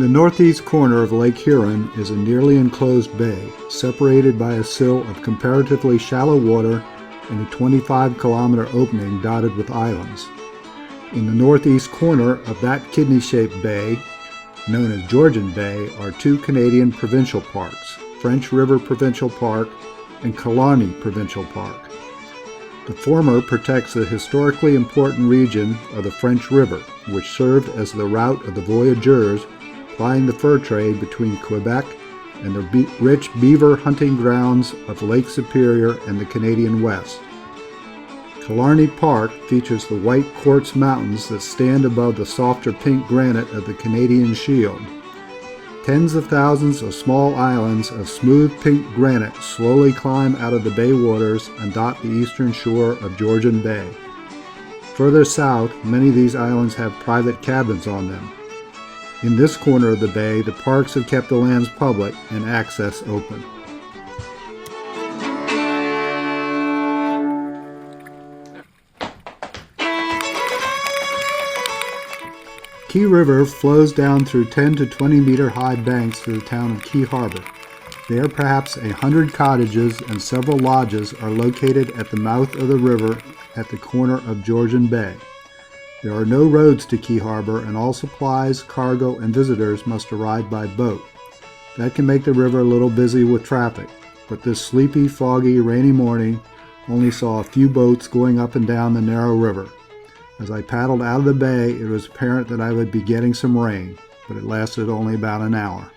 In the northeast corner of Lake Huron is a nearly enclosed bay, separated by a sill of comparatively shallow water and a 25-kilometer opening dotted with islands. In the northeast corner of that kidney-shaped bay, known as Georgian Bay, are two Canadian provincial parks, French River Provincial Park and Killarney Provincial Park. The former protects the historically important region of the French River, which served as the route of the voyageurs plying the fur trade between Quebec and the rich beaver hunting grounds of Lake Superior and the Canadian West. Killarney Park features the white quartz mountains that stand above the softer pink granite of the Canadian Shield. Tens of thousands of small islands of smooth pink granite slowly climb out of the bay waters and dot the eastern shore of Georgian Bay. Further south, many of these islands have private cabins on them. In this corner of the bay, the parks have kept the lands public and access open. Key River flows down through 10 to 20 meter high banks to the town of Key Harbor. There perhaps 100 cottages and several lodges are located at the mouth of the river at the corner of Georgian Bay. There are no roads to Key Harbor, and all supplies, cargo, and visitors must arrive by boat. That can make the river a little busy with traffic, but this sleepy, foggy, rainy morning only saw a few boats going up and down the narrow river. As I paddled out of the bay, it was apparent that I would be getting some rain, but it lasted only about an hour.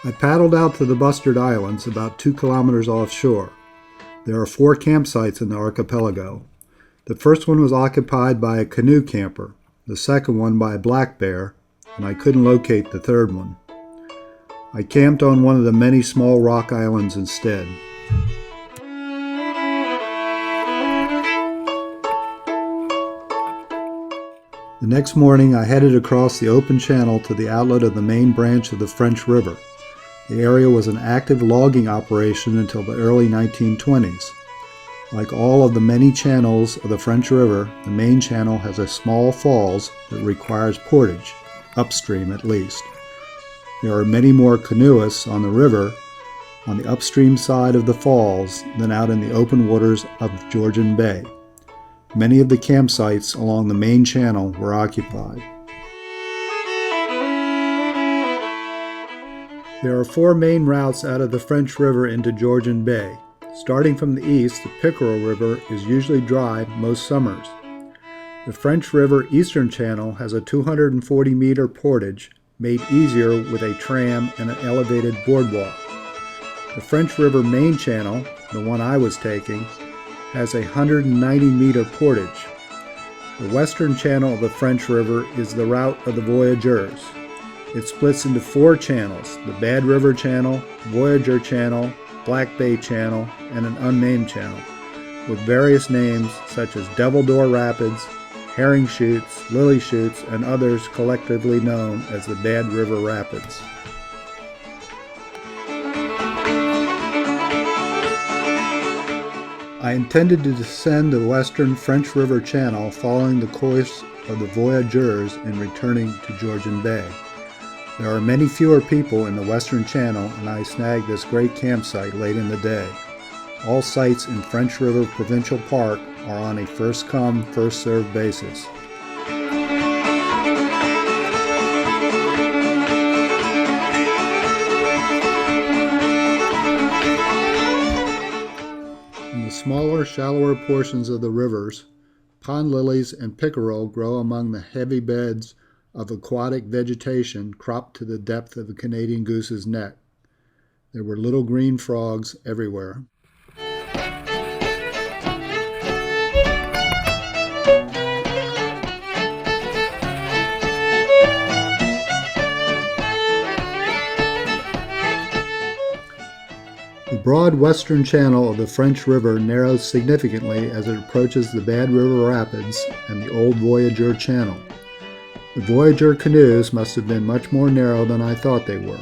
I paddled out to the Bustard Islands, about 2 kilometers offshore. There are 4 campsites in the archipelago. The first one was occupied by a canoe camper, the second one by a black bear, and I couldn't locate the third one. I camped on one of the many small rock islands instead. The next morning I headed across the open channel to the outlet of the main branch of the French River. The area was an active logging operation until the early 1920s. Like all of the many channels of the French River, the main channel has a small falls that requires portage, upstream at least. There are many more canoeists on the river on the upstream side of the falls than out in the open waters of Georgian Bay. Many of the campsites along the main channel were occupied. There are 4 main routes out of the French River into Georgian Bay. Starting from the east, the Pickerel River is usually dry most summers. The French River Eastern Channel has a 240-meter portage made easier with a tram and an elevated boardwalk. The French River Main Channel, the one I was taking, has a 190-meter portage. The western channel of the French River is the route of the voyageurs. It splits into 4 channels: the Bad River Channel, Voyager Channel, Black Bay Channel, and an unnamed channel, with various names such as Devil Door Rapids, Herring Chutes, Lily Chutes, and others collectively known as the Bad River Rapids. I intended to descend the western French River Channel following the course of the voyageurs and returning to Georgian Bay. There are many fewer people in the western channel, and I snagged this great campsite late in the day. All sites in French River Provincial Park are on a first-come, first-served basis. In the smaller, shallower portions of the rivers, pond lilies and pickerel grow among the heavy beds of aquatic vegetation cropped to the depth of a Canadian goose's neck. There were little green frogs everywhere. The broad western channel of the French River narrows significantly as it approaches the Bad River Rapids and the old Voyageur Channel. The Voyageur canoes must have been much more narrow than I thought they were.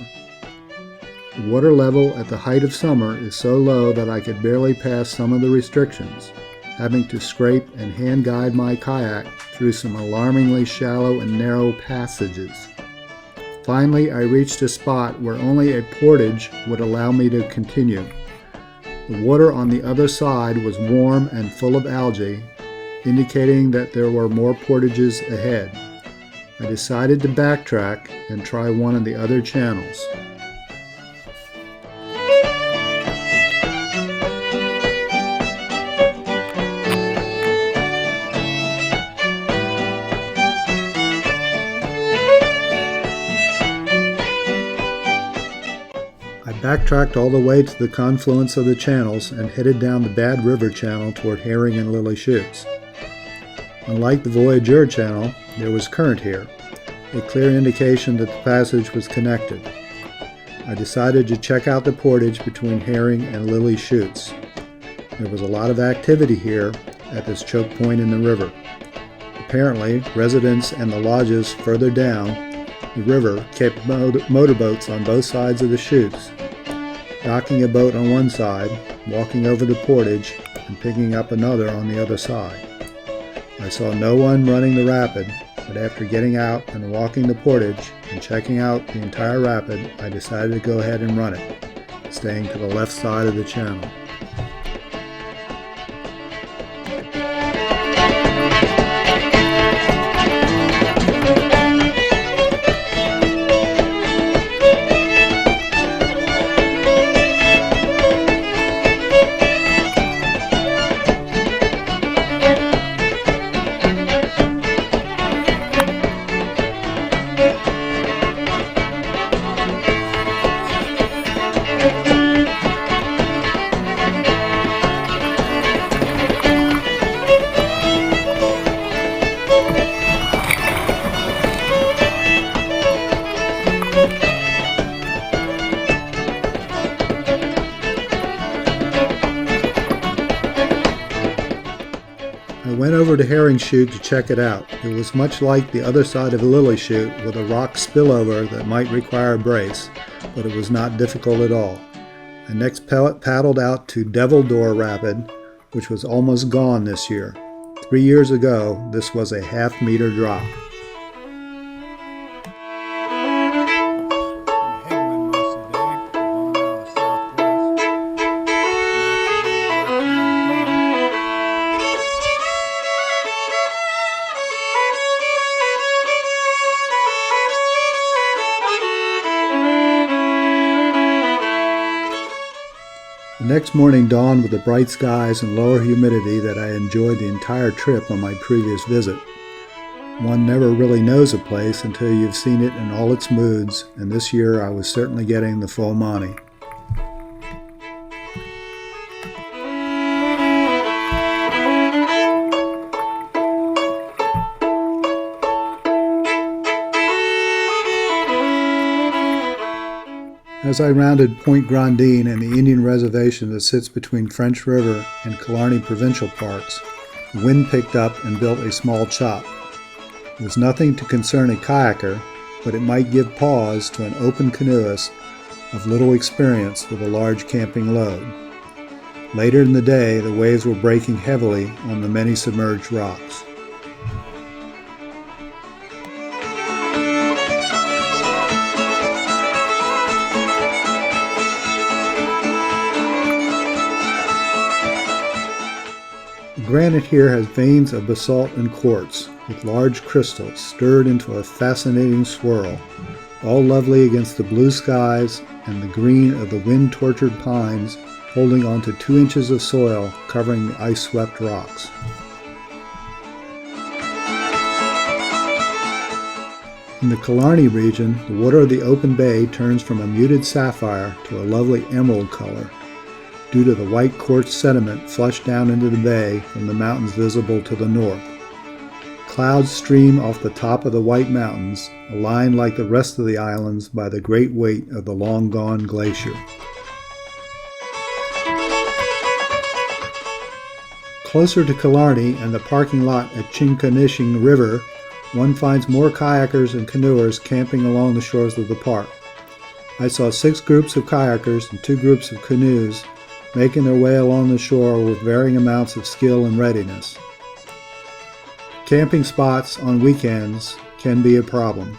The water level at the height of summer is so low that I could barely pass some of the restrictions, having to scrape and hand guide my kayak through some alarmingly shallow and narrow passages. Finally, I reached a spot where only a portage would allow me to continue. The water on the other side was warm and full of algae, indicating that there were more portages ahead. I decided to backtrack and try one of the other channels. I backtracked all the way to the confluence of the channels and headed down the Bad River Channel toward Herring and Lily Shoots. Unlike the Voyageur Channel, there was current here, a clear indication that the passage was connected. I decided to check out the portage between Herring and Lily Shoots. There was a lot of activity here at this choke point in the river. Apparently, residents and the lodges further down the river kept motorboats on both sides of the chutes, docking a boat on one side, walking over the portage, and picking up another on the other side. I saw no one running the rapid, but after getting out and walking the portage and checking out the entire rapid, I decided to go ahead and run it, staying to the left side of the channel. I went over to Herring Chute to check it out. It was much like the other side of Lily Chute, with a rock spillover that might require a brace, but it was not difficult at all. I next paddled out to Devil Door Rapid, which was almost gone this year. 3 years ago, this was a half-meter drop. The next morning dawned with the bright skies and lower humidity that I enjoyed the entire trip on my previous visit. One never really knows a place until you've seen it in all its moods, and this year I was certainly getting the full Monty. As I rounded Point Grandine and the Indian reservation that sits between French River and Killarney Provincial parks, the wind picked up and built a small chop. It was nothing to concern a kayaker, but it might give pause to an open canoeist of little experience with a large camping load. Later in the day, the waves were breaking heavily on the many submerged rocks. The granite here has veins of basalt and quartz, with large crystals stirred into a fascinating swirl, all lovely against the blue skies and the green of the wind-tortured pines holding onto 2 inches of soil covering the ice-swept rocks. In the Killarney region, the water of the open bay turns from a muted sapphire to a lovely emerald color, due to the white quartz sediment flushed down into the bay from the mountains visible to the north. Clouds stream off the top of the White Mountains, aligned like the rest of the islands by the great weight of the long-gone glacier. Closer to Killarney and the parking lot at Chinconishing River, one finds more kayakers and canoers camping along the shores of the park. I saw 6 groups of kayakers and 2 groups of canoes making their way along the shore with varying amounts of skill and readiness. Camping spots on weekends can be a problem.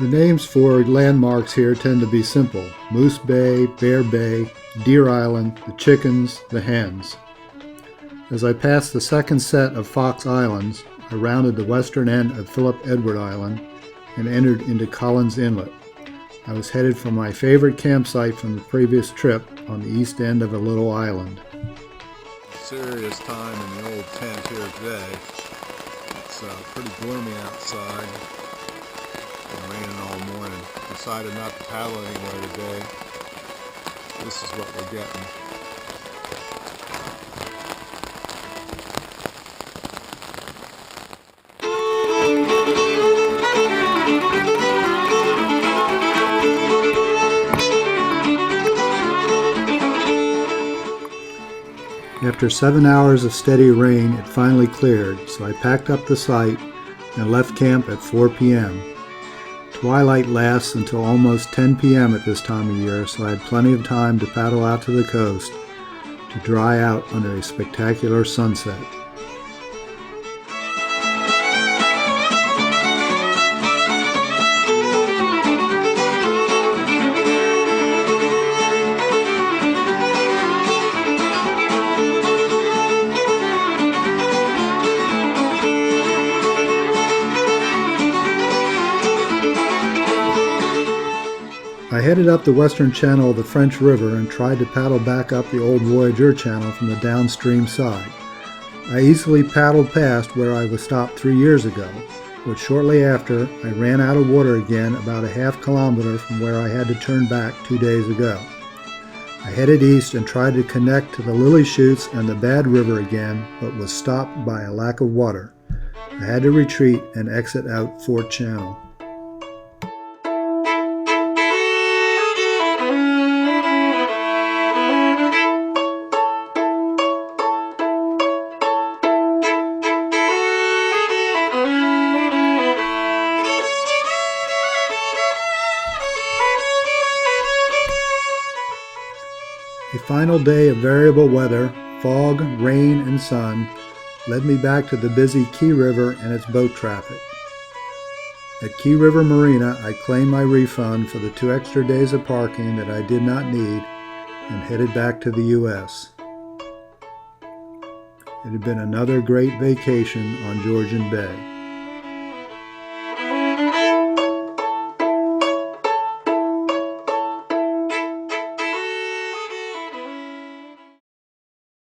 The names for landmarks here tend to be simple: Moose Bay, Bear Bay, Deer Island, the Chickens, the Hens. As I passed the second set of Fox Islands, I rounded the western end of Philip Edward Island and entered into Collins Inlet. I was headed for my favorite campsite from the previous trip on the east end of a little island. Serious time in the old tent here today. It's pretty gloomy outside. Been raining all morning. Decided not to paddle anywhere today. This is what we're getting. After 7 hours of steady rain, it finally cleared, so I packed up the site and left camp at 4 p.m. Twilight lasts until almost 10 p.m. at this time of year, so I had plenty of time to paddle out to the coast to dry out under a spectacular sunset. I headed up the western channel of the French River and tried to paddle back up the old Voyageur channel from the downstream side. I easily paddled past where I was stopped 3 years ago, but shortly after I ran out of water again about a half kilometer from where I had to turn back 2 days ago. I headed east and tried to connect to the Lily Chutes and the Bad River again, but was stopped by a lack of water. I had to retreat and exit out Fort Channel. A final day of variable weather, fog, rain, and sun, led me back to the busy Key River and its boat traffic. At Key River Marina, I claimed my refund for the 2 extra days of parking that I did not need and headed back to the U.S. It had been another great vacation on Georgian Bay.